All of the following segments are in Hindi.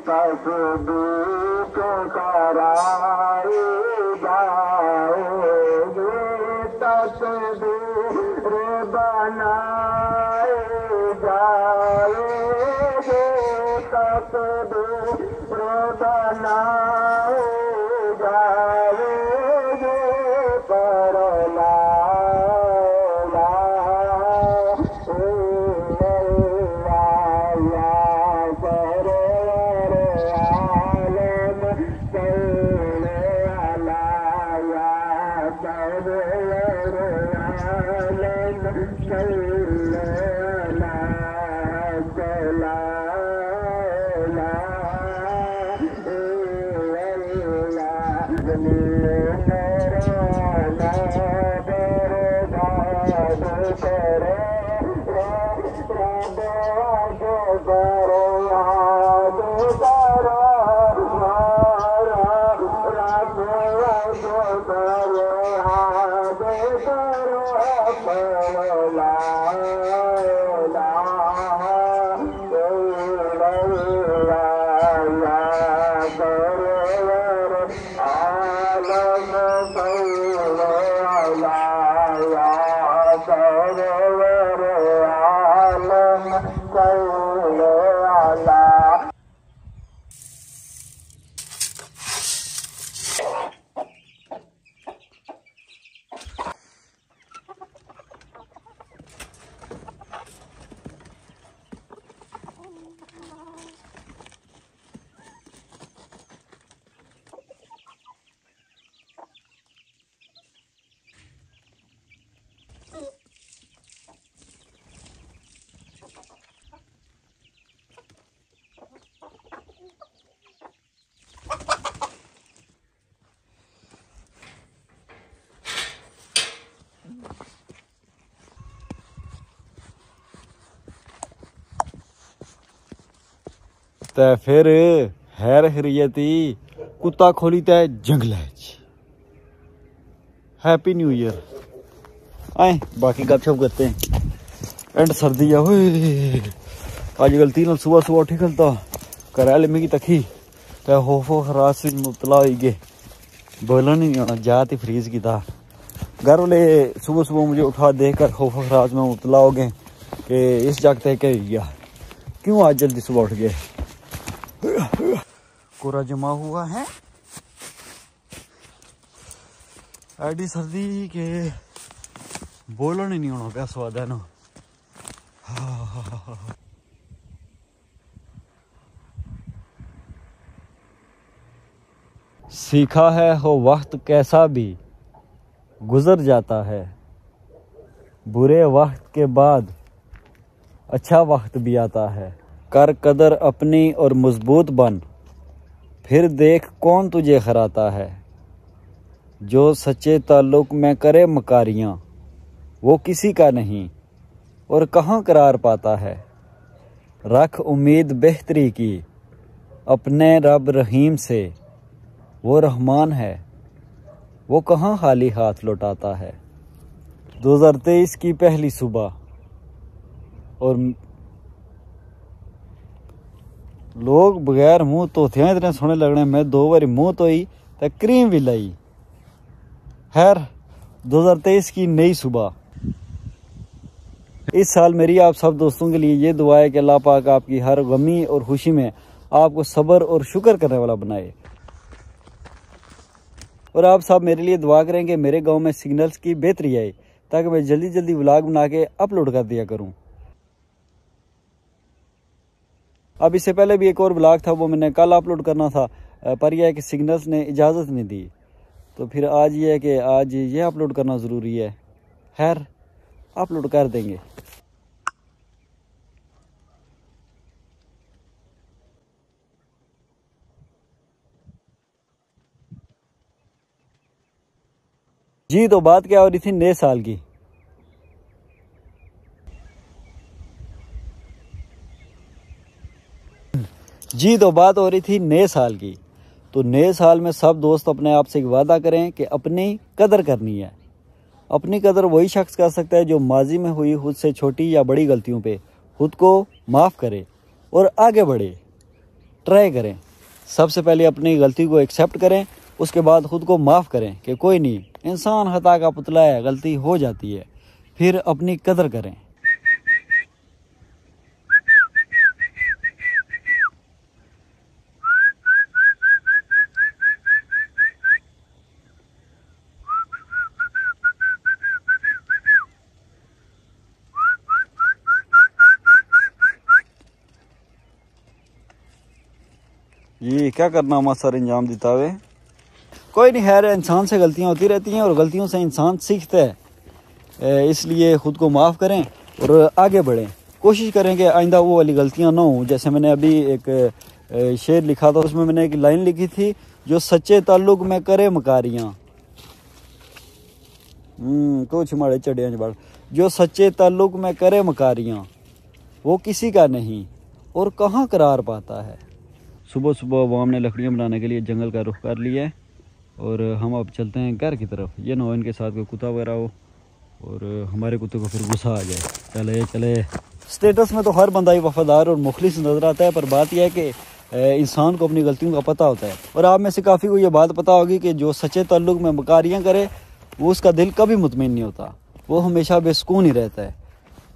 तस्बीह कराए जाओगे, तस्बीह बनाए जाओगे, तस्बीह बनाए जाओगे, पर ला ते फिर हैर हरियती कुत्ता खोली ते जंगल। Happy new year. आए बाकी गपशप करते हैं। एंड सर्दी है अज गलती न सुबह सुबह उठी खलता घरै मिगी तकी ते हो खराश से मुबतला हो गए। बोलन नहीं आना जाती फ्रीज की था। घर वाले सुबह सुबह मुझे उठा देख कर खौफ खराज में मुबतला हो गए कि इस जगत क्या हो गया, क्यों आज जल्दी सुबह उठ गए। कोरा जमा हुआ है ऐडी सर्दी के बोलन ही नहीं होना क्या स्वाद है ना। सीखा है हो वक्त कैसा भी गुजर जाता है, बुरे वक्त के बाद अच्छा वक्त भी आता है। कर कदर अपनी और मजबूत बन, फिर देख कौन तुझे हराता है। जो सच्चे ताल्लुक में करे मकारियाँ, वो किसी का नहीं और कहाँ करार पाता है। रख उम्मीद बेहतरी की अपने रब रहीम से, वो रहमान है, वो कहाँ खाली हाथ लौटाता है। 2023 की पहली सुबह और लोग बगैर मुंह धोते इतने सोहने लगने। मैं 2 बारी मुंह धोई तो क्रीम भी लाई। खैर 2023 की नई सुबह। इस साल मेरी आप सब दोस्तों के लिए ये दुआ है कि अल्लाह पाक आपकी हर गमी और खुशी में आपको सब्र और शुक्र करने वाला बनाए। और आप सब मेरे लिए दुआ करें कि मेरे गांव में सिग्नल्स की बेहतरी आए ताकि मैं जल्दी जल्दी व्लॉग बना के अपलोड कर दिया करूं। अब इससे पहले भी एक और व्लॉग था, वो मैंने कल अपलोड करना था, पर यह है कि सिग्नल्स ने इजाज़त नहीं दी, तो फिर आज ये है कि आज ये अपलोड करना ज़रूरी है। खैर अपलोड कर देंगे। जी तो बात क्या हो रही थी नए साल की। जी तो बात हो रही थी नए साल की। तो नए साल में सब दोस्त अपने आप से एक वादा करें कि अपनी कदर करनी है। अपनी कदर वही शख्स कर सकता है जो माजी में हुई खुद से छोटी या बड़ी गलतियों पे खुद को माफ़ करे और आगे बढ़े। ट्राई करें। सबसे पहले अपनी गलती को एक्सेप्ट करें, उसके बाद ख़ुद को माफ़ करें कि कोई नहीं, इंसान खता का पुतला है, गलती हो जाती है। फिर अपनी कदर करें। ये क्या करना हमारा सर अंजाम देता हुए, कोई नहीं, खैर इंसान से गलतियां होती रहती हैं और गलतियों से इंसान सीखता है। इसलिए ख़ुद को माफ़ करें और आगे बढ़ें। कोशिश करें कि आइंदा वो वाली गलतियां ना हों। जैसे मैंने अभी एक शेर लिखा था, उसमें मैंने एक लाइन लिखी थी, जो सच्चे ताल्लुक में करे मकारियाँ, कुछ माड़े चढ़िया बाड़, जो सच्चे ताल्लुक में करे मकारियाँ, वो किसी का नहीं और कहाँ करार पाता है। सुबह सुबह अवाम ने लकड़ियाँ बनाने के लिए जंगल का रुख कर लिया है और हम अब चलते हैं घर की तरफ। ये ना हो इनके साथ कोई कुत्ता वगैरह हो और हमारे कुत्ते को फिर गुस्सा आ जाए। चले चले। स्टेटस में तो हर बंदा ही वफादार और मुखलिस नज़र आता है, पर बात यह है कि इंसान को अपनी गलतियों का पता होता है। और आप में से काफ़ी को ये बात पता होगी कि जो सच्चे ताल्लुक में मकारियाँ करे, वो उसका दिल कभी मुतमईन नहीं होता, वो हमेशा बेसुकून ही रहता है,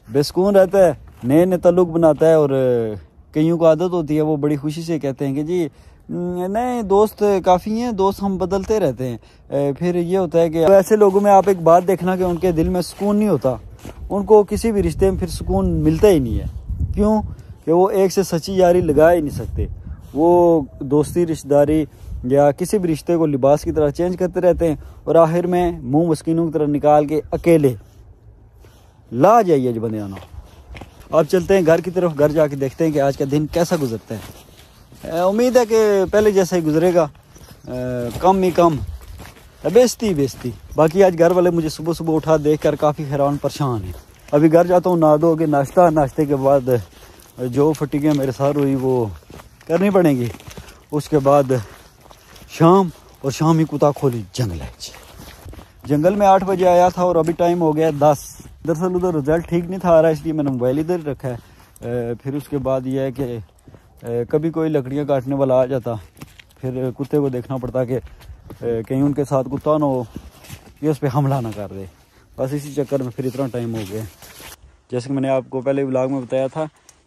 बेसुकून रहता है, नए नए ताल्लुक बनाता है। और कईयों को आदत होती है, वो बड़ी खुशी से कहते हैं कि जी नए दोस्त काफ़ी हैं, दोस्त हम बदलते रहते हैं। फिर ये होता है कि ऐसे लोगों में आप एक बात देखना कि उनके दिल में सुकून नहीं होता, उनको किसी भी रिश्ते में फिर सुकून मिलता ही नहीं है। क्यों? कि वो एक से सच्ची यारी लगा ही नहीं सकते। वो दोस्ती, रिश्तेदारी या किसी भी रिश्ते को लिबास की तरह चेंज करते रहते हैं और आखिर में मुँह मस्किनों की तरह निकाल के अकेले ला जाइए जो बंदे आना। अब चलते हैं घर की तरफ, घर जाके देखते हैं कि आज का दिन कैसा गुजरता है। उम्मीद है कि पहले जैसा ही गुजरेगा, कम ही कम, बेइज्जती। बाकी आज घर वाले मुझे सुबह सुबह उठा देखकर काफ़ी हैरान परेशान हैं। अभी घर जाता हूँ, नहा धो के नाश्ते के बाद जो फटीकें मेरे साथ हुई वो करनी पड़ेंगी। उसके बाद शाम ही कुत्ता खोली जंगल में 8 बजे आया था और अभी टाइम हो गया 10। दरअसल उधर रिजल्ट ठीक नहीं था आ रहा, इसलिए मैंने मोबाइल इधर रखा है। फिर उसके बाद यह है कि कभी कोई लकड़ियाँ काटने वाला आ जाता, फिर कुत्ते को देखना पड़ता कि कहीं उनके साथ कुत्ता ना हो कि उस पर हमला ना कर दे। बस इसी चक्कर में फिर इतना टाइम हो गया। जैसे कि मैंने आपको पहले व्लॉग में बताया था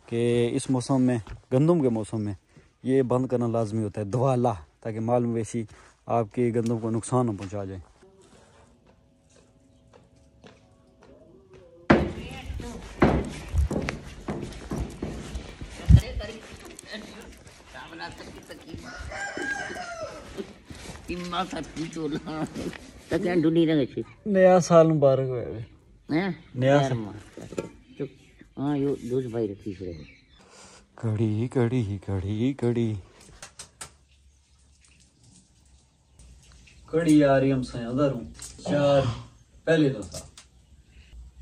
कि इस मौसम में, गंदम के मौसम में, ये बंद करना लाजमी होता है, दवाला, ताकि माल मवेशी आपके गंदम को नुकसान न पहुँचा जाए। नया साल मुबारक हो। नया साल। हाँ यो दूध भाई रखी है। कड़ी कड़ी कड़ी कड़ी कड़ी आ रही, हम सयादर हूँ। चार पहले तो था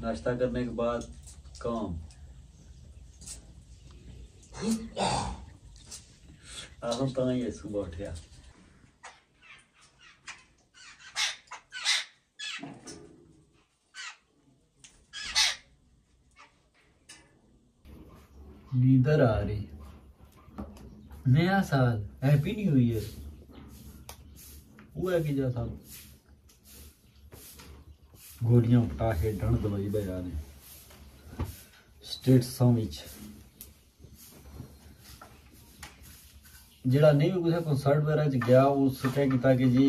नाश्ता करने के बाद काम। हम तो नहीं है, सुबह उठा नींदर आ रही। नया साल, हैप्पी न्यू ईयर हुआ कि जैसा गोलियां उठा के डंड दवाई बजा ने स्टेट्सां विच जेड़ा नहीं भी कुछ कंसर्ट वगैरह च गया, उस क्या किया कि जी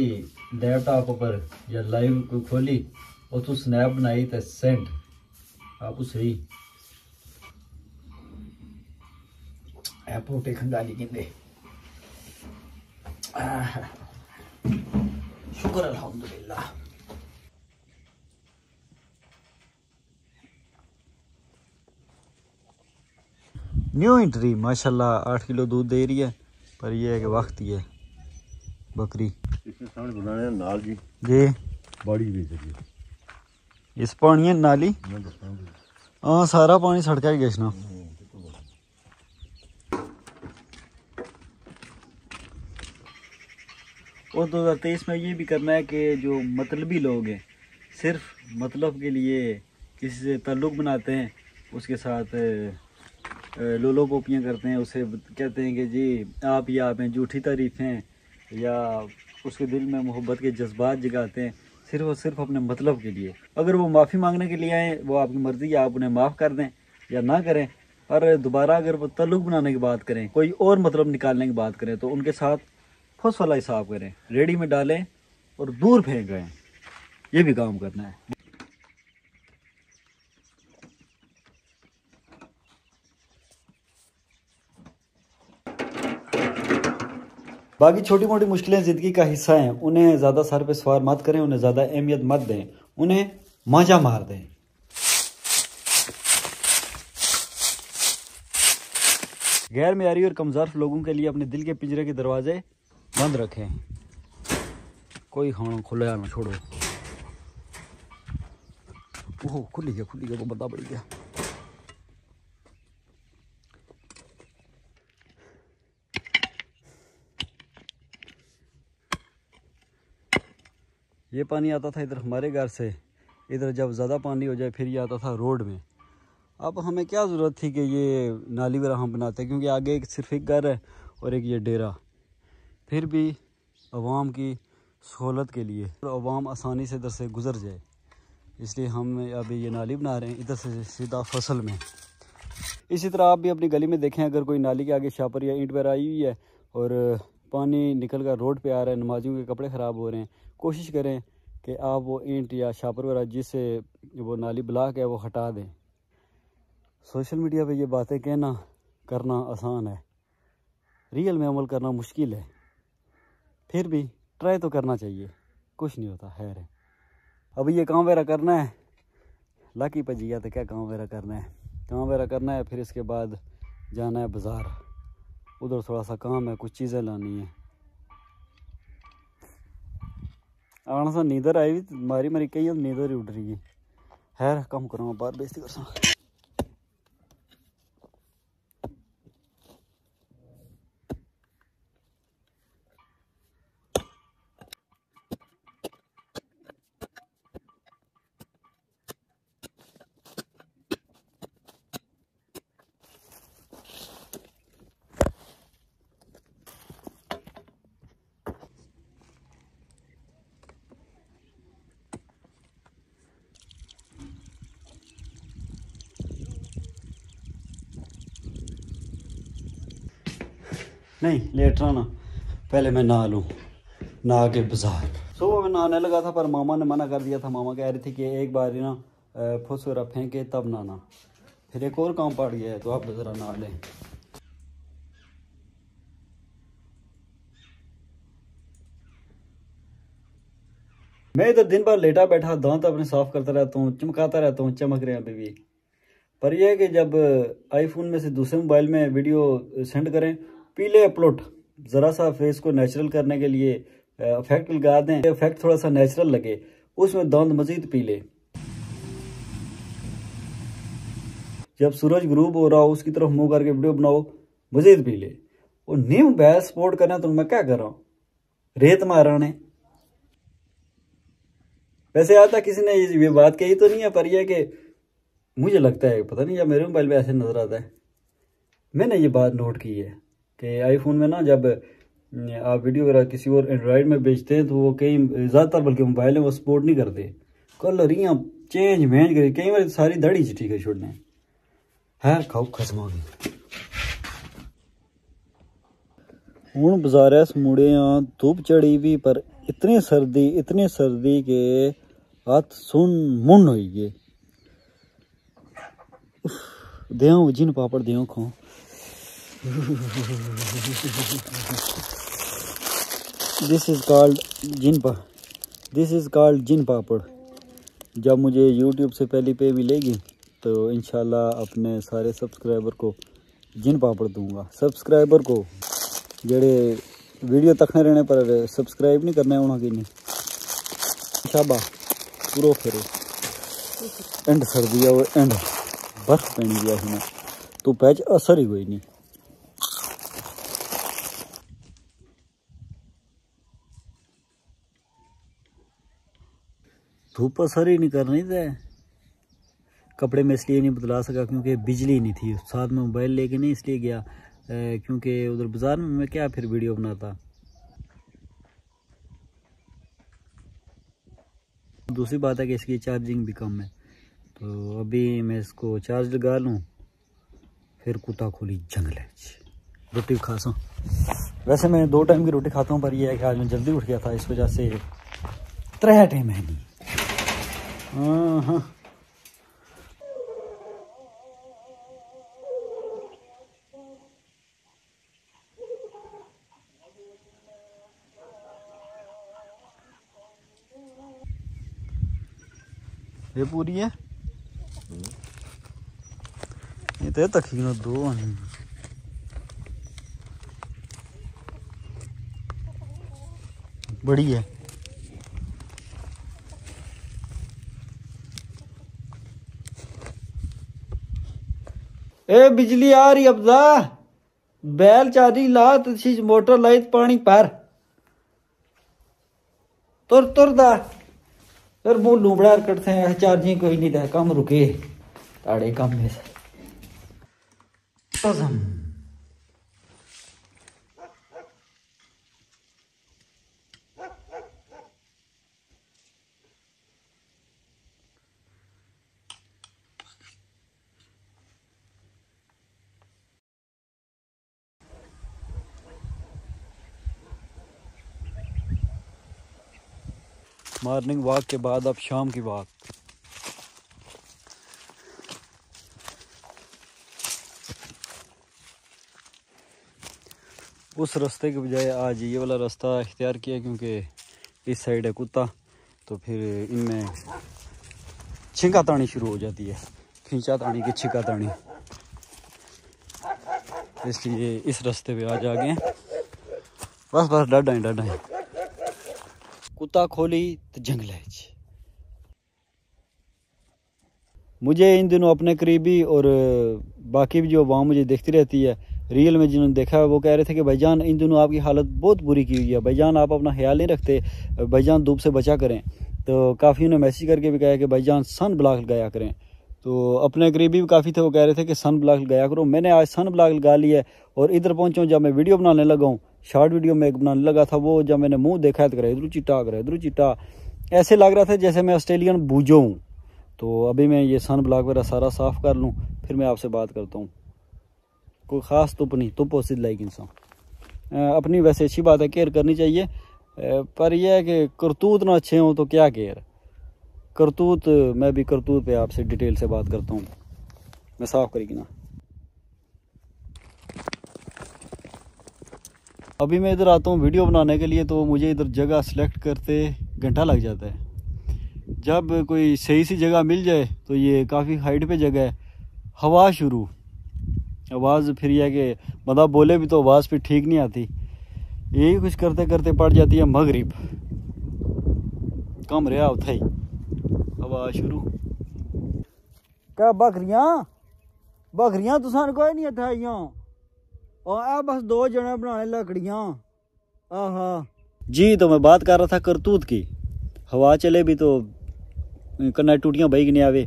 लैपटॉप पर या लाइव कोई खोली और तू स्नैप बनाई तो सेंड आप सही ऐपोटे खंडाली कहते। शुक्र अल्हम्दुलिल्लाह। न्यू एंट्री माशाल्लाह 8 किलो दूध दे रही है, पर यह है कि वक्त ही है। बकरी नाल जी बड़ी बेच इस पानी नाली, हाँ सारा पानी सड़का ही गया। और 2023 में ये भी करना है कि जो मतलबी लोग हैं, सिर्फ मतलब के लिए किसी से ताल्लुक़ बनाते हैं, उसके साथ लोलो पोपियाँ करते हैं, उसे कहते हैं कि जी आप हैं, झूठी तारीफ़ें, या उसके दिल में मोहब्बत के जज्बात जगाते हैं सिर्फ और सिर्फ अपने मतलब के लिए। अगर वो माफ़ी मांगने के लिए आए, वो आपकी मर्ज़ी है, आप उन्हें माफ़ कर दें या ना करें। और दोबारा अगर वो ताल्लुक़ बनाने की बात करें, कोई और मतलब निकालने की बात करें, तो उनके साथ फुस वाला हिसाब करें, रेडी में डालें और दूर फेंक गए। ये भी काम करना है। बाकी छोटी मोटी मुश्किलें ज़िंदगी का हिस्सा हैं, उन्हें ज़्यादा सर पे सवार मत करें, उन्हें ज़्यादा अहमियत मत दें, उन्हें मांझा मार दें। गैर मेयारी और कमज़ोर लोगों के लिए अपने दिल के पिंजरे के दरवाजे बंद रखें। कोई खाना खुला ना छोड़ो। ओह खुली गया, वो बंदा बढ़ गया। ये पानी आता था इधर हमारे घर से, इधर जब ज़्यादा पानी हो जाए फिर ये आता था रोड में। अब हमें क्या ज़रूरत थी कि ये नाली वगैरह हम बनाते, क्योंकि आगे सिर्फ एक घर है और एक ये डेरा। फिर भी अवाम की सहूलत के लिए और अवाम आसानी से इधर से गुज़र जाए, इसलिए हम अभी ये नाली बना रहे हैं इधर से सीधा फसल में। इसी तरह आप भी अपनी गली में देखें, अगर कोई नाली के आगे शापर या ईंट वगैरह आई हुई है और पानी निकल कर रोड पे आ रहा है, नमाजियों के कपड़े ख़राब हो रहे हैं, कोशिश करें कि आप वो ईंट या शापर वगैरह जिससे वो नाली ब्लॉक है वो हटा दें। सोशल मीडिया पे ये बातें कहना करना आसान है, रियल में अमल करना मुश्किल है। फिर भी ट्राई तो करना चाहिए, कुछ नहीं होता। खैर है, अभी ये काम वगैरह करना है, लाकी पजिया तो क्या काम वगैरह करना है, काम वगैरह करना है। फिर इसके बाद जाना है बाज़ार, उधर थोड़ा सा काम है, कुछ चीज़ें लानी है। आना सा नींदर आई भी मारी मारी कही नींदर ही उड़ रही है। खैर कम करूँगा, बाहर बेइज्जती कर सा। नहीं लेटना ना, पहले मैं नहा लूँ, नहा के बाज़ार। सुबह में नहाने लगा था पर मामा ने मना कर दिया था। मामा कह रही थी कि एक बार ही ना फुस वगैरह फेंके तब नहाना। फिर एक और काम पड़ गया है, तो आप ज़रा नहा लें। मैं इधर दिन भर लेटा बैठा दांत अपने साफ़ करता रहता हूँ, चमकाता रहता हूँ, चमक रहे हैं अभी भी। पर यह है कि जब आईफोन में से दूसरे मोबाइल में वीडियो सेंड करें, पीले अपलोड ज़रा सा फेस को नेचुरल करने के लिए इफेक्ट लगा दें, इफेक्ट थोड़ा सा नेचुरल लगे, उसमें दांत मज़ीद पीले। जब सूरज ग्रूब हो रहा हो उसकी तरफ मुंह करके वीडियो बनाओ, मज़ीद पीले। और न्यू बैस सपोर्ट करना तो मैं क्या कर रहा हूँ, रेत मारा ने। वैसे आता किसी ने ये बात कही तो नहीं है, पर यह कि मुझे लगता है, पता नहीं, या मेरे मोबाइल में ऐसे नज़र आता है। मैंने ये बात नोट की है कि आईफोन में ना जब आप वीडियो वगैरह किसी और एंड्रॉयड में बेचते हैं तो वो कई ज़्यादातर बल्कि मोबाइल में वो सपोर्ट नहीं करते, कलर यहाँ चेंज मेंज करे, कई बार सारी दाढ़ी चिट्ठी कर छोड़ने है। खाओ खसमागी हूँ बाजार मुड़े हाँ, धूप चढ़ी भी, पर इतनी सर्दी के हाथ सुन मुन हो गए। दें जिन पापड़ दें खाओ। दिस इज़ कॉल्ड जिन पापड़। जब मुझे YouTube से पहली पे मिलेगी तो इंशाल्लाह अपने सारे सब्सक्राइबर को जिन पापड़ दूंगा। सब्सक्राइबर को जेड़े वीडियो तकने रहने पर सब्सक्राइब नहीं करना उन्होंने की नहीं, शाबा पूरा फिर एंड सर्दी है, एंड बर्फ पैनी गया है ना, तो पैच असर ही कोई नहीं। धूप असर ही नहीं करनी थे, कपड़े मैं इसलिए नहीं बदला सका क्योंकि बिजली नहीं थी, साथ में मोबाइल लेके नहीं इसलिए गया क्योंकि उधर बाज़ार में मैं क्या फिर वीडियो बनाता। दूसरी बात है कि इसकी चार्जिंग भी कम है, तो अभी मैं इसको चार्ज लगा लूँ फिर कुत्ता खोली जंगल है। रोटी खा सा, वैसे मैं 2 टाइम की रोटी खाता हूँ, पर यह है कि आज मैं जल्दी उठ गया था, इस वजह से 3 टाइम है नहीं। हाँ ये पूरी है, ये तो तकरीबन 2 आनी बड़ी है। ए बिजली आ रही अब्दा, बैल चारी ला तो मोटर लाई पानी पर तुर दा फिर बोलू बड़ा करते हैं। चार्जिंग कोई नहीं था, कम रुके ताड़े कम में से मॉर्निंग वॉक के बाद अब शाम की वॉक। उस रास्ते के बजाय आज ये वाला रास्ता इख्तियार किया क्योंकि इस साइड है कुत्ता, तो फिर इनमें छिंका तानी शुरू हो जाती है, खींचा तानी की छिंका तानी, इसलिए इस रास्ते पे आज आ गए। बस डाढ़ा है कुत्ता खोली तो जंगल है। मुझे इन दिनों अपने करीबी और बाकी भी जो वहाँ मुझे देखती रहती है, रियल में जिन्होंने देखा है वो कह रहे थे कि भाईजान इन दिनों आपकी हालत बहुत बुरी की हुई है, भाईजान आप अपना ख्याल नहीं रखते, भाईजान धूप से बचा करें। तो काफ़ी ने मैसेज करके भी कहा कि भाईजान सन ब्लॉक लगाया करें। तो अपने करीबी भी काफ़ी थे, वो कह रहे थे कि सन ब्लॉक लगाया करो। मैंने आज सन ब्लॉक लगा लिया है और इधर पहुँचा जब मैं वीडियो बनाने लगा हूँ, शॉर्ट वीडियो में बनाने लगा था, वो जब मैंने मुंह देखा तो इधर चिट्टा ऐसे लग रहा था जैसे मैं ऑस्ट्रेलियन बूझो हूँ। तो अभी मैं ये सन ब्लॉक वगैरह सारा साफ़ कर लूँ फिर मैं आपसे बात करता हूँ। कोई ख़ास तुप नहीं, तुप हो सिद्ध लाइक इंसान अपनी, वैसे अच्छी बात है, केयर करनी चाहिए, पर यह है कि करतूत ना अच्छे हों तो क्या केयर करतूत। मैं भी करतूत पे आपसे डिटेल से बात करता हूँ, मैं साफ़ करेगी ना। अभी मैं इधर आता हूँ वीडियो बनाने के लिए, तो मुझे इधर जगह सेलेक्ट करते घंटा लग जाता है। जब कोई सही सी जगह मिल जाए तो ये काफ़ी हाइट पे जगह है, हवा शुरू, आवाज़ फिर यह कि बंदा बोले भी तो आवाज़ फिर ठीक नहीं आती, यही कुछ करते करते पड़ जाती है मगरिब, कम रहा उठा ही आवाज़ शुरू। क्या बकरियां तुसान कोई नहीं था और आ बस 2 जने बनाने लकड़ियां। आहा जी, तो मैं बात कर रहा था करतूत की। हवा चले भी तो कन्ना टूटियाँ बही नहीं आवे,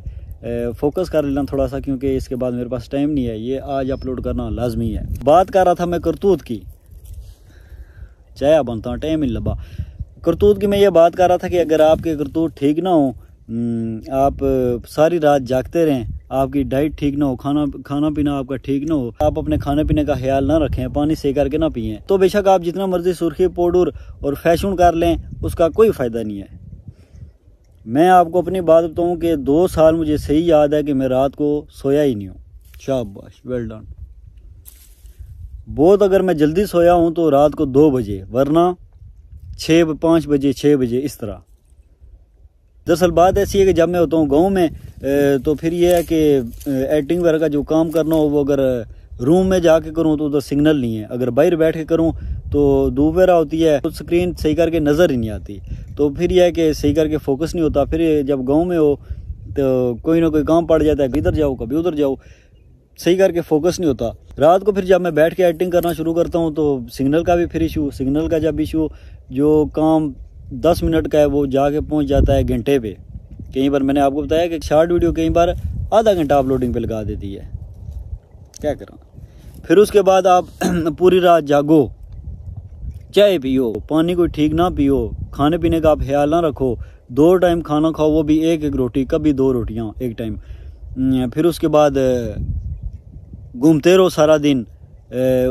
फोकस कर लेना थोड़ा सा क्योंकि इसके बाद मेरे पास टाइम नहीं है, ये आज अपलोड करना लाजमी है। बात कर रहा था मैं करतूत की, चाहे बनता टाइम ही लबा करतूत की। मैं ये बात कर रहा था कि अगर आपके करतूत ठीक ना हो, आप सारी रात जागते रहें, आपकी डाइट ठीक ना हो, खाना पीना आपका ठीक ना हो, आप अपने खाने पीने का ख्याल ना रखें, पानी सही करके ना पिएं, तो बेशक आप जितना मर्जी सुर्खी पाउडर और फैशन कर लें, उसका कोई फ़ायदा नहीं है। मैं आपको अपनी बात बताऊं कि 2 साल मुझे सही याद है कि मैं रात को सोया ही नहीं हूँ। शाबाश, वेल डन। बहुत अगर मैं जल्दी सोया हूँ तो रात को 2 बजे, वरना 5 बजे 6 बजे इस तरह। दरअसल बात ऐसी है कि जब मैं होता हूँ गाँव में तो फिर यह है कि एडिटिंग वगैरह का जो काम करना हो वो अगर रूम में जाके करूँ तो उधर सिग्नल नहीं है, अगर बाहर बैठ के करूँ तो धूप वगैरह होती है तो स्क्रीन सही करके नज़र ही नहीं आती, तो फिर यह है कि सही करके फोकस नहीं होता। फिर जब गांव में हो तो कोई ना कोई काम पड़ जाता है, इधर जाओ कभी उधर जाओ, सही करके फोकस नहीं होता। रात को फिर जब मैं बैठ के एडिटिंग करना शुरू करता हूँ तो सिग्नल का भी फिर इशू, सिग्नल का जब इशू, जो काम 10 मिनट का है वो जाके पहुँच जाता है घंटे पे, कई बार मैंने आपको बताया कि शॉर्ट वीडियो कई बार आधा घंटा अपलोडिंग पे लगा देती है, क्या करूँ। फिर उसके बाद आप पूरी रात जागो, चाय पियो, पानी कोई ठीक ना पियो, खाने पीने का आप ख्याल ना रखो, 2 टाइम खाना खाओ, वो भी एक रोटी, कभी 2 रोटियां एक टाइम। फिर उसके बाद घूमते रहो सारा दिन।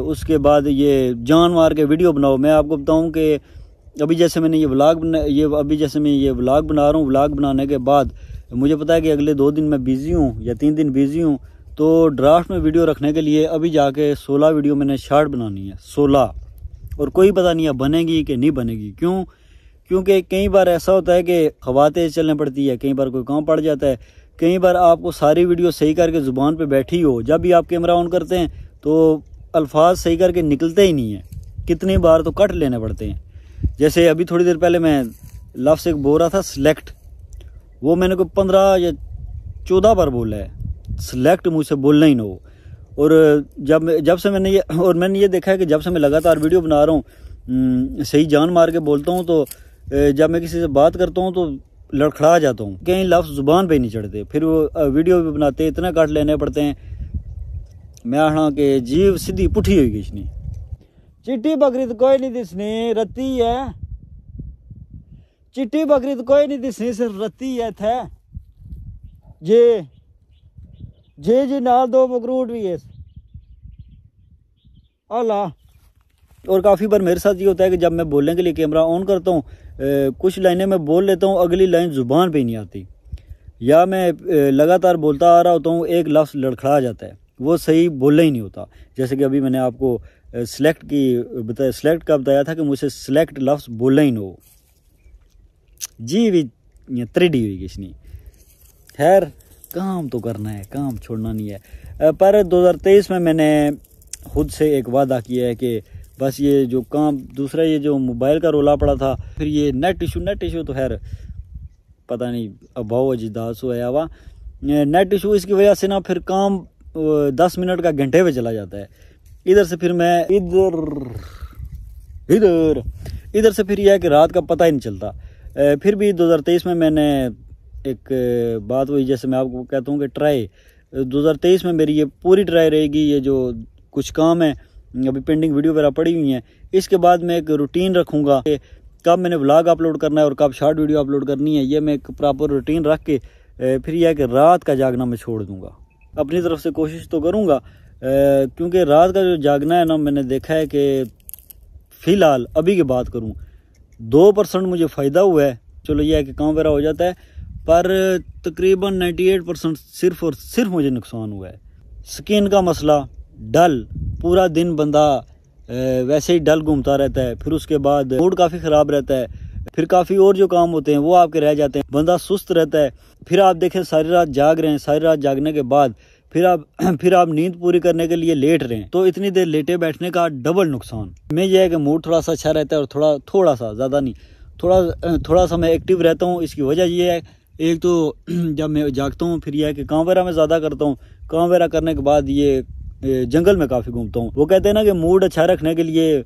उसके बाद ये जान मार के वीडियो बनाओ। मैं आपको बताऊं कि अभी जैसे मैंने ये व्लॉग मैं ये व्लॉग बना रहा हूँ, व्लॉग बनाने के बाद मुझे पता है कि अगले 2 दिन मैं बिज़ी हूँ या 3 दिन बिज़ी हूँ, तो ड्राफ्ट में वीडियो रखने के लिए अभी जाके 16 वीडियो मैंने शॉर्ट बनानी है, 16। और कोई पता नहीं है बनेगी कि नहीं बनेगी। क्यों? क्योंकि कई बार ऐसा होता है कि हवा तेज चलने पड़ती है, कई बार कोई काम पड़ जाता है, कई बार आपको सारी वीडियो सही करके ज़ुबान पे बैठी हो, जब भी आप कैमरा ऑन करते हैं तो अल्फाज सही करके निकलते ही नहीं है, कितनी बार तो कट लेने पड़ते हैं। जैसे अभी थोड़ी देर पहले मैं लफ्ज़ एक बोल रहा था सिलेक्ट, वो मैंने कोई 15 या 14 बार बोला है, सिलेक्ट मुझसे बोलना ही ना हो। और जब से मैंने ये देखा है कि जब से मैं लगातार वीडियो बना रहा हूँ, सही जान मार के बोलता हूँ, तो जब मैं किसी से बात करता हूँ तो लड़खड़ा जाता हूँ, कहीं लफ्ज़ ज़ुबान पे नहीं चढ़ते, फिर वो वीडियो भी बनाते इतना काट लेने पड़ते हैं। मैं हाँ कि जीव सीधी पुठी हुई किसनी, चिट्टी बकरी तो कोई नहीं दिसनी, रत्ती है, चिट्टी बकरी तो कोई नहीं दिसनी, सिर्फ रत्ती है थे जे नाल 2 मकरूट भी है अला। और काफ़ी बार मेरे साथ ये होता है कि जब मैं बोलने के लिए कैमरा ऑन करता हूँ, कुछ लाइनें मैं बोल लेता हूँ, अगली लाइन ज़ुबान पे नहीं आती, या मैं लगातार बोलता आ रहा होता हूँ, एक लफ्ज़ लड़खड़ा जाता है, वो सही बोलना ही नहीं होता। जैसे कि अभी मैंने आपको सिलेक्ट का बताया था कि मुझसे सिलेक्ट लफ्ज़ बोलना ही ना हो, जी भी त्रिडी हुई किसनी। खैर काम तो करना है, काम छोड़ना नहीं है। पर 2023 में मैंने खुद से एक वादा किया है कि बस ये जो काम दूसरा, ये जो मोबाइल का रोला पड़ा था, फिर ये नेट इशू तो खैर पता नहीं अभाव अजदास हुआ हुआ नेट इशू, इसकी वजह से ना फिर काम 10 मिनट का घंटे पे चला जाता है। इधर से फिर मैं इधर से फिर यह है कि रात का पता ही नहीं चलता। फिर भी 2023 में मैंने एक बात हुई, जैसे मैं आपको कहता हूँ कि ट्राई 2023 में मेरी ये पूरी ट्राई रहेगी। ये जो कुछ काम है अभी पेंडिंग वीडियो वगैरह पड़ी हुई हैं, इसके बाद मैं एक रूटीन रखूँगा कि कब मैंने व्लॉग अपलोड करना है और कब शॉर्ट वीडियो अपलोड करनी है। ये मैं एक प्रॉपर रूटीन रख के फिर यह है कि रात का जागना मैं छोड़ दूँगा। अपनी तरफ से कोशिश तो करूँगा, क्योंकि रात का जो जागना है ना, मैंने देखा है कि फ़िलहाल अभी की बात करूँ 2% मुझे फ़ायदा हुआ है, चलो यह है कि काम वगैरह हो जाता है, पर तकरीबन 98% सिर्फ और सिर्फ मुझे नुकसान हुआ है। स्किन का मसला, डल, पूरा दिन बंदा वैसे ही डल घूमता रहता है, फिर उसके बाद मूड काफ़ी ख़राब रहता है, फिर काफ़ी और जो काम होते हैं वो आपके रह जाते हैं, बंदा सुस्त रहता है। फिर आप देखें सारी रात जाग रहे हैं, सारी रात जागने के बाद फिर आप नींद पूरी करने के लिए लेट रहे हैं, तो इतनी देर लेटे बैठने का डबल नुकसान। में यह है कि मूड थोड़ा सा अच्छा रहता है और थोड़ा सा ज़्यादा नहीं, थोड़ा सा मैं एक्टिव रहता हूँ। इसकी वजह यह है, एक तो जब मैं जागता हूँ फिर यह है कि काम वगैरह मैं ज़्यादा करता हूँ, काम वगैरह करने के बाद ये जंगल में काफ़ी घूमता हूँ। वो कहते हैं ना कि मूड अच्छा रखने के लिए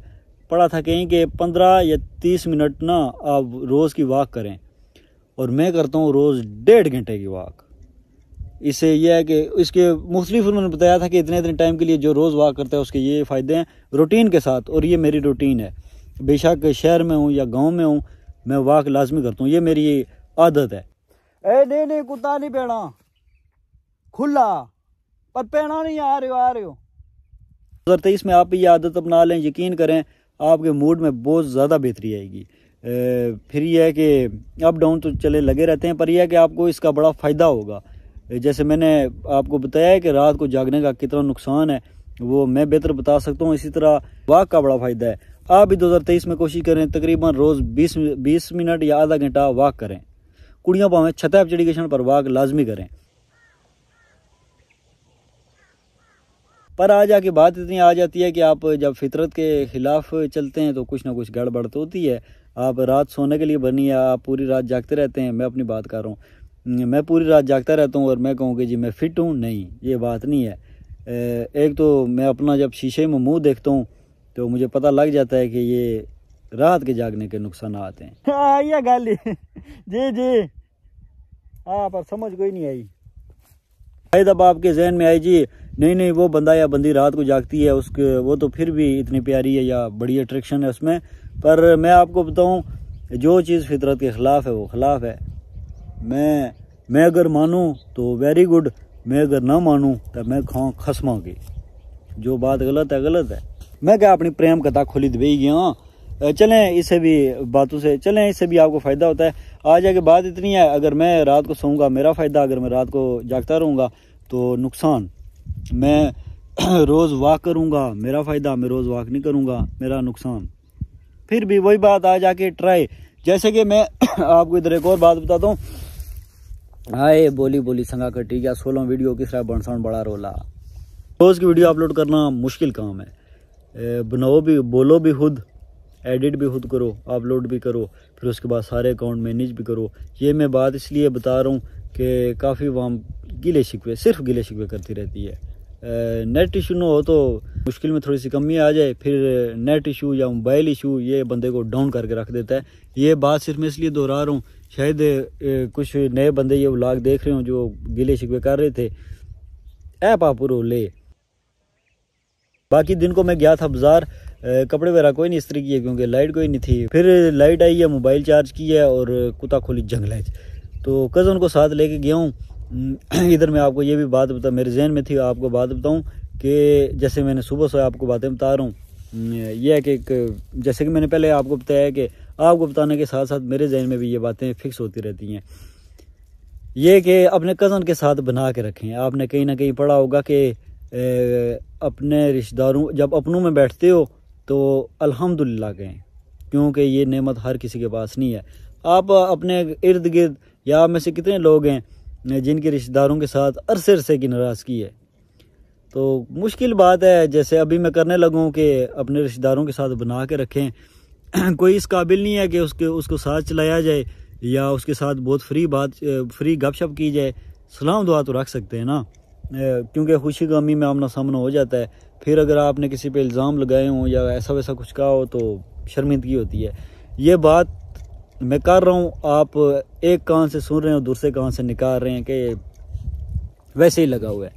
पढ़ा था कहीं कि 15 या 30 मिनट ना आप रोज़ की वॉक करें, और मैं करता हूँ रोज़ 1.5 घंटे की वॉक। इससे यह है कि इसके मुख्तलिफ उन्होंने बताया था कि इतने टाइम के लिए जो रोज़ वॉक करता है उसके ये फ़ायदे हैं रूटीन के साथ, और ये मेरी रूटीन है। बेशक शहर में हूँ या गाँव में हूँ, मैं वॉक लाजमी करता हूँ, ये मेरी आदत है। नहीं कुत्ता नहीं पेना खुला, पर पेना नहीं, आ रहे हो। 2023 में आप भी ये आदत अपना लें, यकीन करें आपके मूड में बहुत ज़्यादा बेहतरी आएगी। फिर यह है कि अप डाउन तो चले लगे रहते हैं, पर यह है कि आपको इसका बड़ा फ़ायदा होगा। जैसे मैंने आपको बताया है कि रात को जागने का कितना नुकसान है, वो मैं बेहतर बता सकता हूँ। इसी तरह वॉक का बड़ा फ़ायदा है। आप भी 2023 में कोशिश करें तकरीबन रोज़ 20 मिनट या आधा घंटा वॉक करें। कुड़ियाँ पावें छत एप्लीकेशन पर वॉक लाजमी करें। पर आज आके बात इतनी आ जाती है कि आप जब फितरत के ख़िलाफ़ चलते हैं तो कुछ ना कुछ गड़बड़ तो होती है। आप रात सोने के लिए बनी है, आप पूरी रात जागते रहते हैं। मैं अपनी बात कर रहा हूँ, मैं पूरी रात जागता रहता हूँ और मैं कहूँ कि जी मैं फ़िट हूँ, नहीं, ये बात नहीं है। एक तो मैं अपना जब शीशे में मुंह देखता हूँ तो मुझे पता लग जाता है कि ये रात के जागने के नुकसान हैं। ये गल जी हाँ पर समझ कोई नहीं आई। शायद अब आपके जहन में आई जी नहीं वो बंदा या बंदी रात को जागती है उसके वो तो फिर भी इतनी प्यारी है या बड़ी अट्रैक्शन है उसमें। पर मैं आपको बताऊं जो चीज़ फितरत के ख़िलाफ़ है वो ख़िलाफ़ है। मैं अगर मानूं तो वेरी गुड, मैं अगर ना मानूं तो मैं खाऊं खसमा की। जो बात गलत है गलत है। मैं क्या अपनी प्रेम कथा खोली दबी गया। चलें इससे भी बातों से चलें, इससे भी आपको फ़ायदा होता है। आज आगे बात इतनी है, अगर मैं रात को सोऊंगा मेरा फ़ायदा, अगर मैं रात को जागता रहूँगा तो नुकसान। मैं रोज़ वॉक करूँगा मेरा फ़ायदा, मैं रोज़ वॉक नहीं करूँगा मेरा नुकसान। फिर भी वही बात आ जाके ट्राई। जैसे कि मैं आपको इधर एक और बात बताता हूँ। आए बोली संगा कटी गया 16 वीडियो किस तरह बनसान बड़ा रोला। रोज़ की वीडियो अपलोड करना मुश्किल काम है। बनाओ भी, बोलो भी खुद, एडिट भी खुद करो, अपलोड भी करो, फिर उसके बाद सारे अकाउंट मैनेज भी करो। ये मैं बात इसलिए बता रहा हूँ कि काफ़ी वहाँ गिले शिकवे, सिर्फ गिले शिकवे करती रहती है। नेट इशू ना हो तो मुश्किल में थोड़ी सी कमी आ जाए, फिर नेट इशू या मोबाइल इशू ये बंदे को डाउन करके रख देता है। ये बात सिर्फ मैं इसलिए दोहरा रहा हूँ, शायद कुछ नए बंदे ये व्लॉग देख रहे हो जो गिले शिकवे कर रहे थे। ऐप आप ले बाकी दिन को मैं गया था बाजार, कपड़े वगैरह कोई नहीं इस्त्री किए क्योंकि लाइट कोई नहीं थी। फिर लाइट आई है, मोबाइल चार्ज किया और कुत्ता खोली जंगल है तो कज़न को साथ लेके गया हूँ। इधर मैं आपको ये भी बात बता, मेरे जहन में थी आपको बात बताऊँ कि जैसे मैंने सुबह से आपको बातें बता रहा हूँ। यह है कि जैसे कि मैंने पहले आपको बताया कि आपको बताने के साथ साथ मेरे जहन में भी ये बातें फिक्स होती रहती हैं। ये कि अपने कज़न के साथ बना के रखें। आपने कहीं ना कहीं पढ़ा होगा कि अपने रिश्तेदारों जब अपनों में बैठते हो तो अल्हम्दुलिल्लाह कहें, क्योंकि ये नेमत हर किसी के पास नहीं है। आप अपने इर्द गिर्द या आप में से कितने लोग हैं जिनके रिश्तेदारों के साथ अरसे की नाराज़गी है। तो मुश्किल बात है, जैसे अभी मैं करने लगूँ कि अपने रिश्तेदारों के साथ बना के रखें। कोई इस काबिल नहीं है कि उसको साथ चलाया जाए या उसके साथ बहुत फ्री गपशप की जाए। सलाम दुआ तो रख सकते हैं ना, क्योंकि खुशी गमी में आमना सामना हो जाता है। फिर अगर आपने किसी पे इल्ज़ाम लगाए हों या ऐसा वैसा कुछ कहा हो तो शर्मिंदगी होती है। ये बात मैं कर रहा हूँ, आप एक कान से सुन रहे हो दूसरे कान से निकाल रहे हैं कि वैसे ही लगा हुआ है।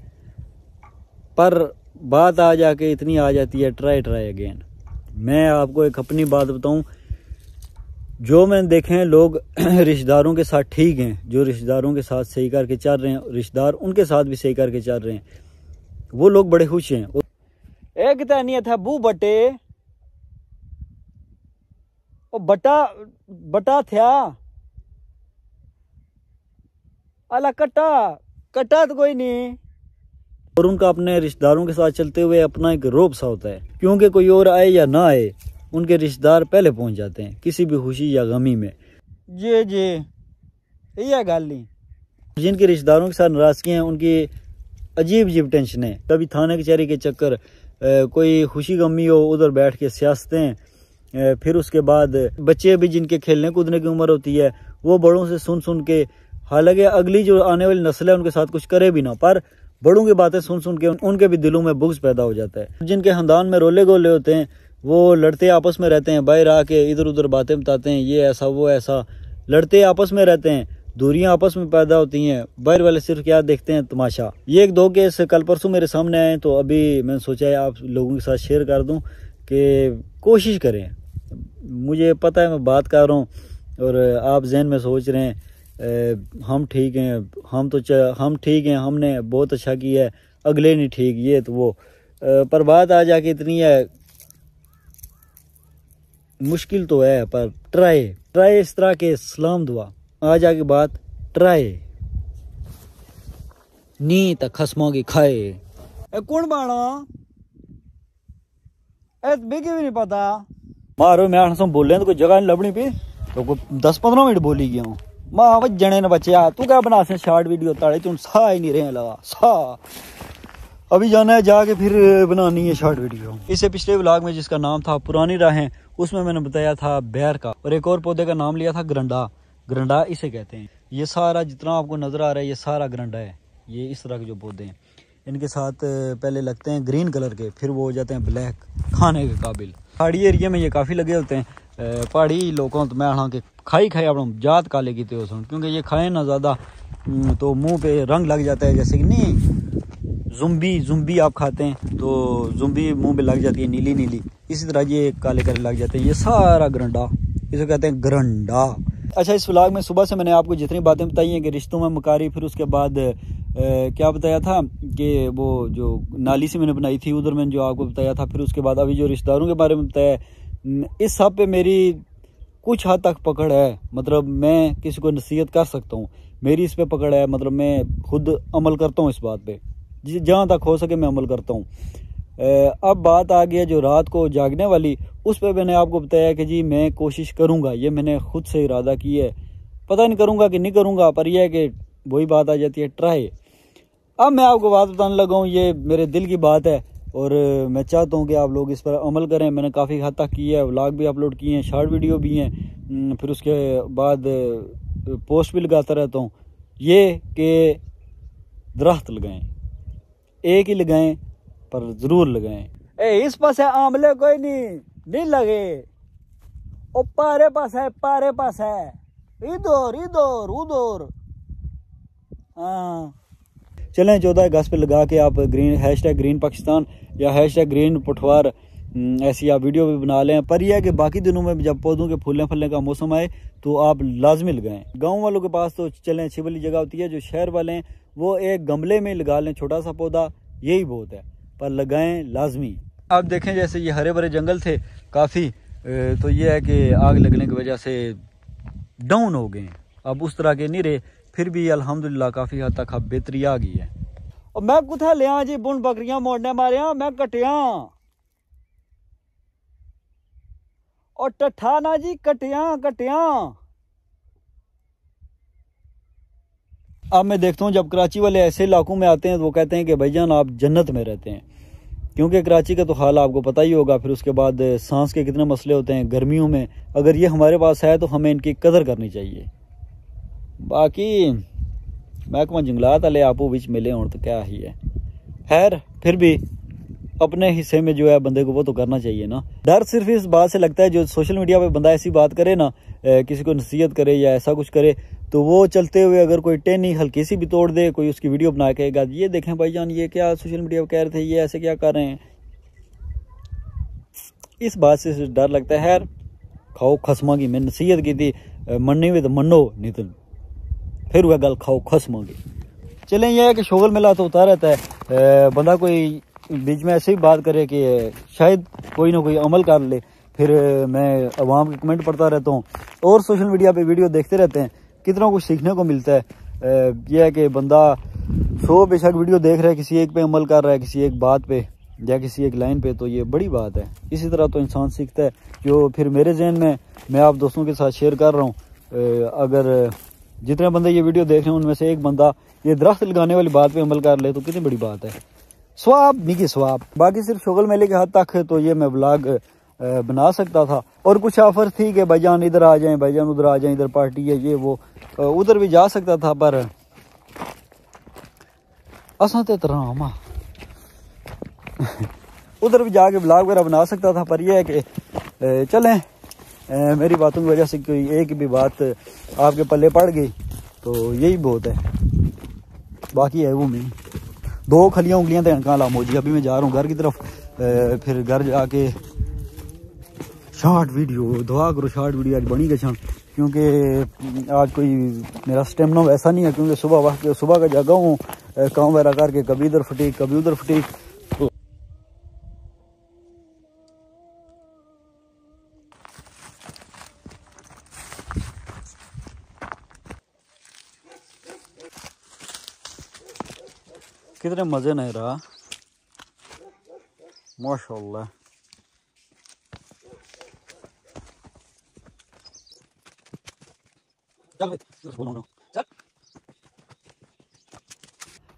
पर बात आ जाके इतनी आ जाती है ट्राई अगेन। मैं आपको एक अपनी बात बताऊं, जो मैंने देखे हैं लोग रिश्तेदारों के साथ ठीक हैं, जो रिश्तेदारों के साथ सही करके चल रहे हैं, रिश्तेदार उनके साथ भी सही करके चल रहे हैं, वो लोग बड़े खुश हैं। एक नहीं था बू बटे ओ बटा था अला कटा तो कोई नहीं। और उनका अपने रिश्तेदारों के साथ चलते हुए अपना एक रोब सा होता है, क्योंकि कोई और आए या ना आए उनके रिश्तेदार पहले पहुंच जाते हैं किसी भी खुशी या गमी में। ये यह गल नहीं। जिनके रिश्तेदारों के साथ नाराजगी हैं उनकी अजीब टेंशन है। कभी थाने कचहरी के चक्कर, कोई खुशी गमी हो उधर बैठ के सियासतें, फिर उसके बाद बच्चे भी जिनके खेलने कूदने की उम्र होती है वो बड़ों से सुन के, हालांकि अगली जो आने वाली नस्ल है उनके साथ कुछ करे भी ना, पर बड़ों की बातें सुन के उनके भी दिलों में बुग़्ज़ पैदा हो जाता है। जिनके खानदान में रोले गोले होते हैं वो लड़ते आपस में रहते हैं, बाहर आके इधर उधर बातें बताते हैं, ये ऐसा वो ऐसा, लड़ते आपस में रहते हैं, दूरियां आपस में पैदा होती हैं। बाहर वाले सिर्फ क्या देखते हैं, तमाशा। ये एक दो केस कल परसों मेरे सामने आए, तो अभी मैंने सोचा है आप लोगों के साथ शेयर कर दूं कि कोशिश करें। मुझे पता है मैं बात कर रहा हूँ और आप जहन में सोच रहे हैं हम ठीक हैं, हम ठीक हैं, हमने बहुत अच्छा किया है, अगले नहीं ठीक, ये तो वो। पर बात आ जाके इतनी है, मुश्किल तो है पर ट्राई इस तरह के सलाम दुआ। आ जाके बात ट्राई नी तक खसमों की खाए। कौन बाणा बेगे भी नहीं पता मारो। मैं आना बोले तो कोई जगह नहीं लभनी पे, तो कोई 10-15 मिनट बोली गया हूँ। माँ जने ने बच्चे तू क्या बना से शॉर्ट वीडियो ताड़े तुम सा ही नहीं रहे लगा सा। अभी जाना है जाके फिर बनानी है शॉर्ट वीडियो। इससे पिछले व्लॉग में जिसका नाम था पुरानी राहें, उसमें मैंने बताया था बैर का, और एक और पौधे का नाम लिया था गरंडा इसे कहते हैं। ये सारा जितना आपको नजर आ रहा है ये सारा गरंडा है। ये इस तरह के जो पौधे हैं इनके साथ पहले लगते हैं ग्रीन कलर के, फिर वो हो जाते हैं ब्लैक, खाने के काबिल। पहाड़ी एरिया में ये काफ़ी लगे होते हैं। पहाड़ी लोगों तो मैं हालांकि खाई आप जात काले की तो क्योंकि ये खाएं ना ज़्यादा तो मुंह पे रंग लग जाता है, जैसे कि नहीं जुम्बी आप खाते हैं तो जुम्बी मुंह पे लग जाती है नीली नीली, इसी तरह ये काले काले लग जाते हैं। ये सारा गरंडा, इसे कहते हैं गरंडा। अच्छा, इस व्लॉग में सुबह से मैंने आपको जितनी बातें बताई हैं कि रिश्तों में मकारी, फिर उसके बाद क्या बताया था कि वो जो नाली से मैंने बनाई थी उधर मैंने जो आपको बताया था, फिर उसके बाद अभी जो रिश्तेदारों के बारे में बताया, इस सब पे मेरी कुछ हद तक पकड़ है। मतलब मैं किसी को नसीहत कर सकता हूँ, मेरी इस पे पकड़ है, मतलब मैं खुद अमल करता हूँ इस बात पे, जहाँ तक हो सके मैं अमल करता हूँ। अब बात आ गई है जो रात को जागने वाली, उस पर मैंने आपको बताया कि जी मैं कोशिश करूँगा, ये मैंने खुद से इरादा की है, पता नहीं करूँगा कि नहीं करूँगा, पर यह है कि वही बात आ जाती है ट्राई। अब मैं आपको बात बताने लगा हूँ, ये मेरे दिल की बात है और मैं चाहता हूँ कि आप लोग इस पर अमल करें। मैंने काफ़ी हद तक किया है, व्लॉग भी अपलोड किए हैं, शॉर्ट वीडियो भी हैं, फिर उसके बाद पोस्ट भी लगाता रहता हूँ। ये कि दरख्त लगाएं, एक ही लगाएं पर ज़रूर लगाएं। इस पास है आमले कोई नहीं लगे, ओ पारे पास है, इधर उधर। हाँ चलें, 14 अगस्त पे लगा के आप #ग्रीन पाकिस्तान या #ग्रीन पठवार ऐसी आप वीडियो भी बना लें। पर यह है कि बाकी दिनों में जब पौधों के फूलने फलने का मौसम आए तो आप लाजमी लगाएं। गांव वालों के पास तो चलें अच्छी वाली जगह होती है, जो शहर वाले हैं वो एक गमले में लगा लें, छोटा सा पौधा, यही बहुत है, पर लगाएं लाजमी। आप देखें जैसे ये हरे भरे जंगल थे काफ़ी, तो ये है कि आग लगने की वजह से डाउन हो गए, अब उस तरह के नहीं रहे, फिर भी अल्हम्दुलिल्लाह काफ़ी हद तक अब बेहतरी आ गई है। और मैं कुत्थे लिया जी बुन बकरियां मोड़ने मारे, मैं कटिया और टठा ना जी, कटिया। अब मैं देखता हूँ जब कराची वाले ऐसे इलाकों में आते हैं तो वो कहते हैं कि भाईजान आप जन्नत में रहते हैं, क्योंकि कराची का तो हाल आपको पता ही होगा। फिर उसके बाद सांस के कितने मसले होते हैं गर्मियों में, अगर ये हमारे पास है तो हमें इनकी कदर करनी चाहिए। बाकी महकमा जंगलात वाले आपो बीच मिले हों तो क्या ही है, खैर फिर भी अपने हिस्से में जो है बंदे को वो तो करना चाहिए ना। डर सिर्फ इस बात से लगता है जो सोशल मीडिया पे बंदा ऐसी बात करे ना, किसी को नसीहत करे या ऐसा कुछ करे, तो वो चलते हुए अगर कोई टेनी हल्की सी भी तोड़ दे, कोई उसकी वीडियो बना के ये देखें भाईजान ये क्या सोशल मीडिया पे कह रहे थे, ये ऐसे क्या कर रहे हैं, इस बात से डर लगता है। खैर खाओ खसमा की मैं नसीहत की थी, मननी हुई तो मनो, नहीं तो फिर वह गल खाओ खसमा की। चलें, यह है कि शोगल मेला तो होता रहता है, बंदा कोई बीच में ऐसे ही बात करे कि शायद कोई ना कोई अमल कर ले, फिर मैं अवाम के कमेंट पढ़ता रहता हूँ और सोशल मीडिया पे वीडियो देखते रहते हैं, कितना कुछ सीखने को मिलता है। यह है कि बंदा 100 बेशक वीडियो देख रहा है, किसी एक पे अमल कर रहा है, किसी एक बात पे या किसी एक लाइन पे, तो ये बड़ी बात है। इसी तरह तो इंसान सीखता है, जो फिर मेरे जहन में मैं आप दोस्तों के साथ शेयर कर रहा हूँ। अगर जितने बंदे ये वीडियो देख रहे हैं उनमें से एक बंदा ये दरख्त लगाने वाली बात पे अमल कर ले तो कितनी बड़ी बात है, स्वाब नहीं की स्वाब। बाकी सिर्फ शोगल मेले के हद तक तो ये मैं व्लॉग बना सकता था, और कुछ ऑफर थी कि भाईजान इधर आ जाएं, भाईजान उधर आ जाएं, इधर पार्टी है ये वो, उधर भी जा सकता था, पर असा ते तरह उधर भी जाके व्लॉग वगैरह बना सकता था। पर यह है कि चलें, मेरी बातों की वजह से कोई एक भी बात आपके पल्ले पड़ गई तो यही बहुत है, बाकी है वो नहीं। 2 खलियां उंगलियां तो कहाँ ला मोजी। अभी मैं जा रहा हूँ घर की तरफ, फिर घर जाके शॉर्ट वीडियो दुआ करो, शॉर्ट वीडियो आज बनी गई, क्योंकि आज कोई मेरा स्टेमिना वैसा नहीं है, क्योंकि सुबह का जागा हूँ काम वगैरह करके, कभी इधर फटीक कभी उधर फटीक। तो कितने मजे नहीं रहा माशाल्लाह।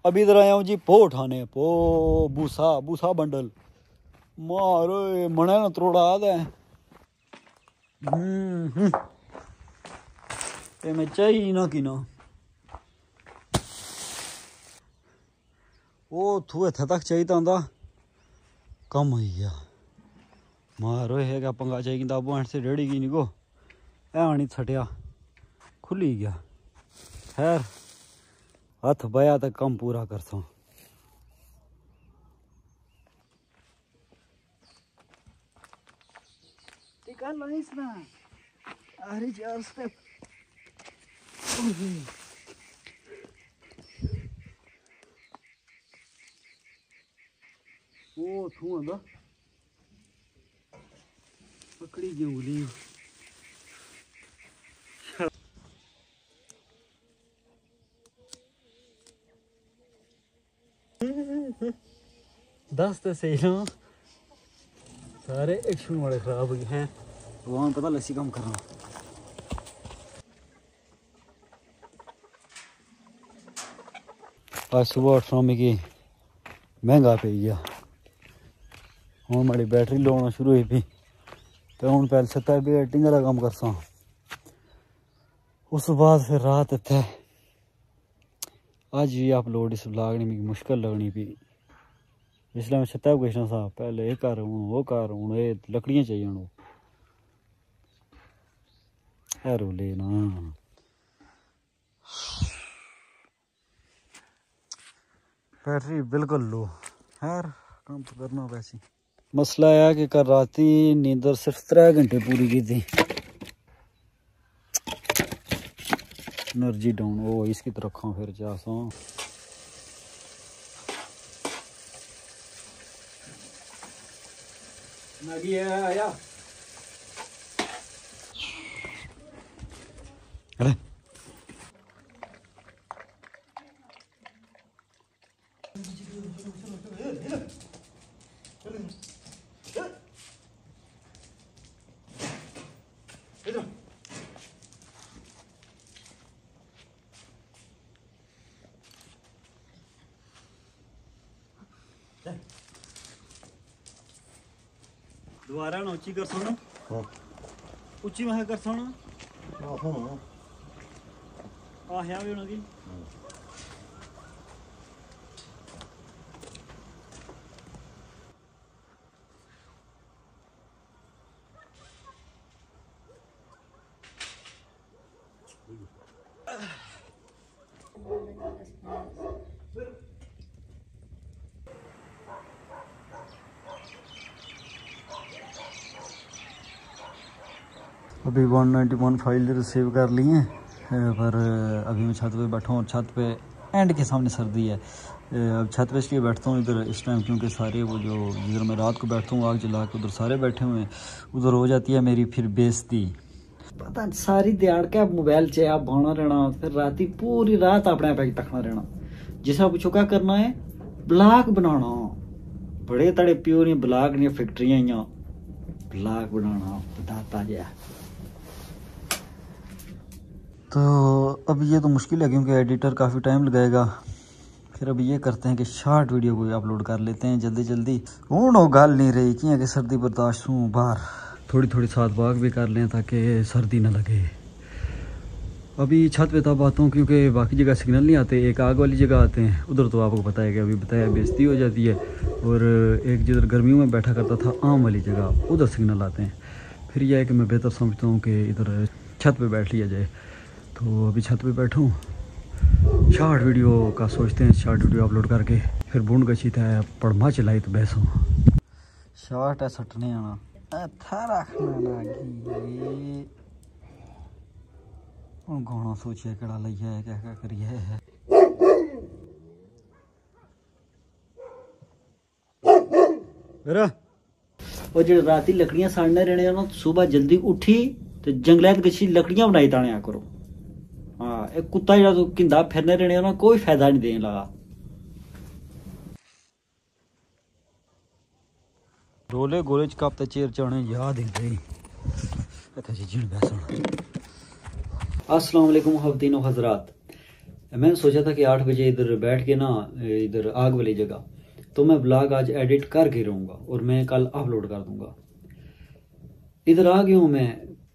अभी इधर आया हूँ जी पो उठाने, पो बूसा बंडल मारो मना ना त्रोड़ा आदा है। मैं चाहिए ना कि ना वो थूए थे तक चाहिए था कम ही गया मारो है क्या पंगा चाहिए किताबों से रेडी की नहीं को नहीं छटिया खुली गया। खैर हथ बया तो कम पूरा कर सो। ओ थू आंदा पकड़ी जी उंगली। दस तो सही ना सारे एक्शन वाले खराब हुए हैं। वहाँ पता लस्सी कम करना। आज सुबह उठना की महंगा पे गया। हूँ माड़ी बैटरी लाना शुरू हुई पी तो हूँ पहले छत्ता भी एडिटिंग वाला काम कर सा। उस बाद फिर रात इतने अज भी अपलोड इस ब्लॉग ने मिगी मुश्किल लगनी पी। इसलिए मैं छत्ता भी किशना सा पहले ये कर हूँ वो कर हूँ ये लकड़ियाँ चाहिए हूँ रोले ना। बैटरी बिल्कुल लो। खैर काम तो करना वैसे। मसला है कि कल राती नींदर सिर्फ 3 घंटे पूरी की थी। एनर्जी डाउन वो इसकी तरफ रखा फिर जा सो। मैगी है आया। अरे दोबारा ना उच्ची कर सोना। हाँ उच्ची वहाँ कर सोना। हाँ यहाँ भी होना की। अभी 191 फाइल रिसीव कर ली हैं पर अभी मैं छत पे बैठा हूँ और छत पे एंड के सामने सर्दी है। अब छत पे इसलिए बैठता हूँ इधर इस टाइम क्योंकि सारे वो जो जिधर मैं रात को बैठता हूँ आग जला के उधर सारे बैठे हुए हैं। उधर हो जाती है मेरी फिर बेइज्जती। पता सारी दिहाड़ के मोबाइल से आप भाना रहना फिर राती पूरी रात अपने पे तकना रहना। जिसा पूछो क्या करना है ब्लॉग बनाना। बड़े तड़े प्योर ब्लॉग नहीं फैक्ट्रियाँ ब्लॉग बनाना बताता गया। तो अब ये तो मुश्किल है क्योंकि एडिटर काफ़ी टाइम लगाएगा। फिर अब ये करते हैं कि शॉर्ट वीडियो को अपलोड कर लेते हैं जल्दी जल्दी। हूँ गाल नहीं रही कि सर्दी बर्दाश्त हूँ बाहर थोड़ी थोड़ी साथ बाग भी कर लें ताकि सर्दी ना लगे। अभी छत पे तब आता हूँ क्योंकि बाकी जगह सिग्नल नहीं आते। एक आग वाली जगह आते हैं उधर तो आपको पता है कि अभी बताया बेइज्जती हो जाती है। और एक जिधर गर्मियों में बैठा करता था आम वाली जगह उधर सिग्नल आते हैं। फिर यह है कि मैं बेहतर समझता हूँ कि इधर छत पे बैठ लिया जाए। तो अभी छत पे बैठूँ शॉर्ट वीडियो का सोचते हैं। शॉर्ट वीडियो अपलोड करके फिर बूंद गची था पढ़मा चलाई तो बहस हो शॉर्ट है सटने आना था रखना गाना सोचिए कड़ा लिया है क्या क्या करिए है। और जो राती लकड़ियां साड़ने रहने ना सुबह जल्दी उठी तो जंगलात गची लकड़ियां बनाई ताने करो। हाँ एक कुत्ता जरा तो किंदा फिरने रहने ना कोई फायदा नहीं देने लगा। रोले गोले च कप चेर चाने याद ही अस्सलाम वालेकुम हफ्तीनो हजरात। मैंने सोचा था कि 8 बजे इधर बैठ के ना इधर आग वाली जगह तो मैं ब्लॉग आज एडिट करके रहूँगा और मैं कल अपलोड कर दूंगा। इधर आ गया हूँ मैं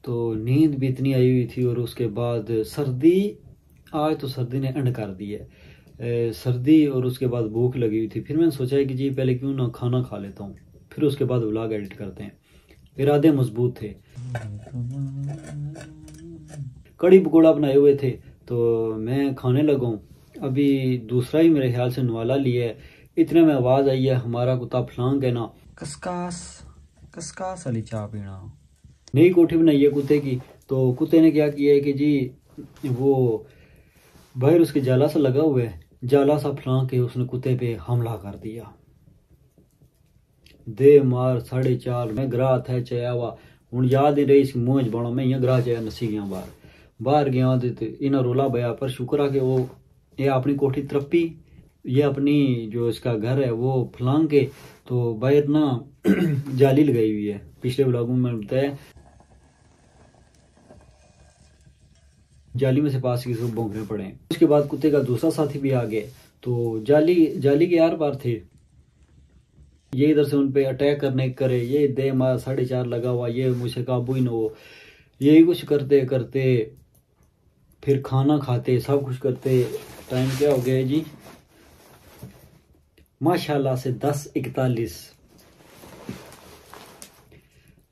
तो नींद भी इतनी आई हुई थी और उसके बाद सर्दी आज तो सर्दी ने एंड कर दी है। सर्दी और उसके बाद भूख लगी हुई थी। फिर मैंने सोचा कि जी पहले क्यों ना खाना खा लेता हूँ फिर उसके बाद व्लॉग एडिट करते हैं। इरादे मजबूत थे। कड़ी पकौड़ा बनाए हुए थे, तो मैं खाने लगा हूँ। अभी दूसरा ही मेरे ख्याल से नवाला लिया है, इतने में आवाज़ आई है हमारा कुत्ता फलांग है ना, कसकास वाली चाय पीना। नई कोठी बनाई है कुत्ते की, तो कुत्ते ने क्या किया है कि जी वो बाहर उसके जाला सा लगा हुआ है, जाला सा फलांग के उसने कुत्ते पे हमला कर दिया। दे मार 4:30 मैं ग्राह था चया हुआ हूँ याद नहीं रही इसकी मुँह बनो, मैं यहाँ ग्राह चया नसी गया बाहर गया तो इन्हें रोला बया, पर शुक्र है कि वो ये अपनी कोठी तरप्पी, ये अपनी जो इसका घर है वो फलांग के, तो बाहर ना जाली लगाई हुई है, पिछले ब्लॉगों में बताया, जाली में से पास की सब भोंकने पड़े। उसके बाद कुत्ते का दूसरा साथी भी आ गया, तो जाली के यार पार थे, ये इधर से उन पे अटैक करने करे, ये दे मार 4:30 लगा हुआ, ये मुझसे काबू ही न हो, यही कुछ करते करते फिर खाना खाते सब कुछ करते टाइम क्या हो गया जी माशाल्लाह से 10:41।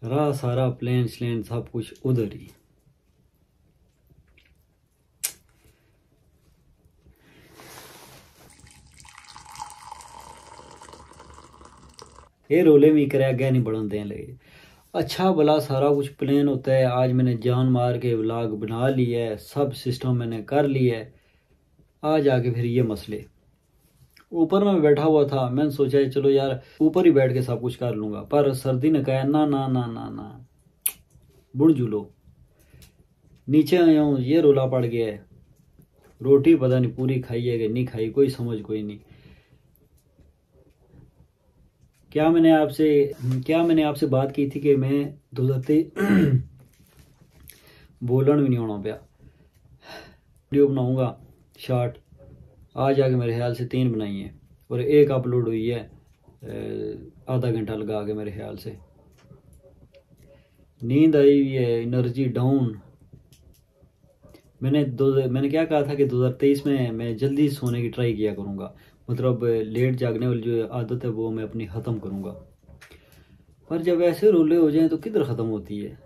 रहा सारा प्लेन स्लेन सब कुछ उधर ही। ये रोले में करे आगे नहीं बढ़न देने लगे। अच्छा भला सारा कुछ प्लान होता है। आज मैंने जान मार के व्लॉग बना लिया है, सब सिस्टम मैंने कर लिया है। आज आके फिर ये मसले, ऊपर में बैठा हुआ था, मैंने सोचा चलो यार ऊपर ही बैठ के सब कुछ कर लूंगा, पर सर्दी ने कहा ना ना ना ना ना बुढ़ जुलो, नीचे आया हूँ ये रोला पड़ गया है। रोटी पता नहीं पूरी खाई है कि नहीं खाई, कोई समझ कोई नहीं। क्या मैंने आपसे बात की थी कि मैं बोलन भी नहीं होना पाया। वीडियो बनाऊंगा शॉर्ट, आज आके मेरे ख्याल से 3 बनाई है और एक अपलोड हुई है आधा घंटा लगा के मेरे ख्याल से। नींद आई हुई है, एनर्जी डाउन। मैंने क्या कहा था कि 2023 में मैं जल्दी सोने की ट्राई किया करूंगा, मतलब लेट जागने वाली जो आदत है वो मैं अपनी ख़त्म करूंगा। पर जब ऐसे रोले हो जाएं तो किधर ख़त्म होती है।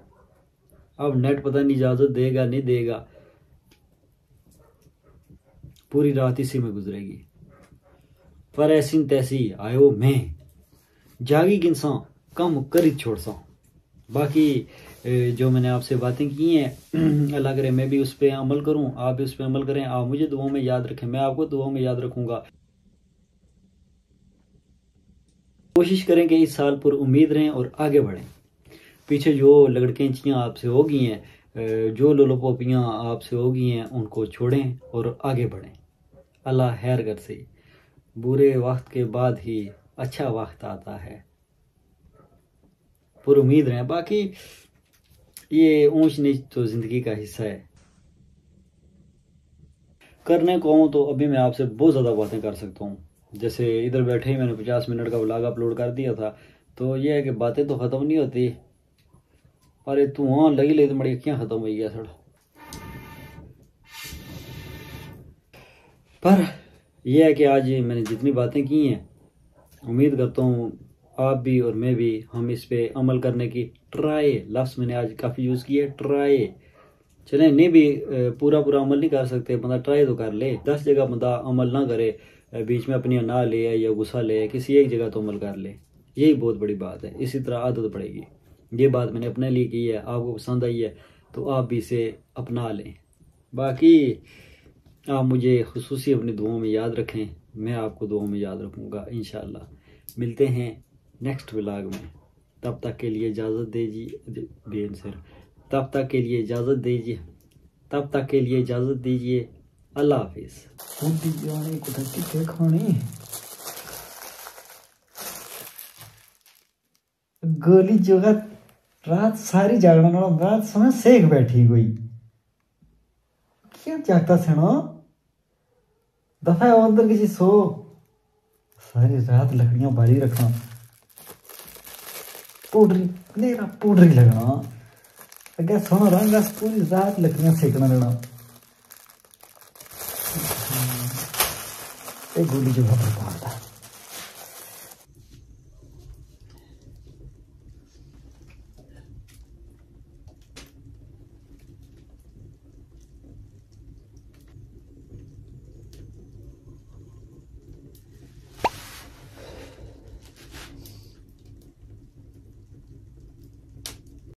अब नेट पता नहीं इजाज़त देगा नहीं देगा, पूरी रात इसी में गुजरेगी। पर ऐसी तैसी आयो मैं जागी इंसान कम करी छोड़ सा। बाकी जो मैंने आपसे बातें की हैं अल्लाह करे मैं भी उस पर अमल करूं, आप भी उस पर अमल करें। आप मुझे दुआओं में याद रखें, मैं आपको दुआओं में याद रखूंगा। कोशिश करें कि इस साल पर उम्मीद रहें और आगे बढ़ें। पीछे जो लगड़केंचियाँ आपसे हो गई हैं, जो लोलोपोपियाँ आपसे हो गई हैं, उनको छोड़ें और आगे बढ़ें। अल्लाह खैर कर से, बुरे वक्त के बाद ही अच्छा वक्त आता है। पर उम्मीद रहें। बाकी ये ऊंच नीच तो जिंदगी का हिस्सा है। करने को हूँ तो अभी मैं आपसे बहुत ज़्यादा बातें कर सकता हूँ। जैसे इधर बैठे ही मैंने 50 मिनट का व्लॉग अपलोड कर दिया था, तो ये है कि बातें तो ख़त्म नहीं होती। अरे तू वहाँ लगी ले तो मड़ी क्या ख़त्म हो गया सड़। पर यह है कि आज मैंने जितनी बातें की हैं, उम्मीद करता हूँ आप भी और मैं भी हम इस पे अमल करने की ट्राई, लफ्ज़ मैंने आज काफ़ी यूज़ किया ट्राई। चलें नहीं भी पूरा अमल नहीं कर सकते, बंदा ट्राई तो कर ले। 10 जगह बंदा अमल ना करे, बीच में अपनी ना ले या गुस्सा ले, किसी एक जगह तो अमल कर ले, यही बहुत बड़ी बात है। इसी तरह आदत पड़ेगी। ये बात मैंने अपने लिए की है, आपको पसंद आई है तो आप भी इसे अपना लें। बाकी आप मुझे खुसूसी अपनी दुआओं में याद रखें, मैं आपको दुआओं में याद रखूँगा इंशाअल्लाह। मिलते हैं नेक्स्ट व्लॉग में, तब तक के लिए इजाज़त दीजिए। तब तक के लिए इजाज़त दीजिए। अल्लाह हाफिज़। गोली जगह रात सारी जागना, रात समय सेक बैठी कोई क्या जागता सेना दफा अंदर किसी सो। सारी रात लकड़ियां बाली रखना, पूडरी लगना, अगर सोना रंग पूरी रात लकड़ियां सेकना रहना। एक गोली जगह पर मारता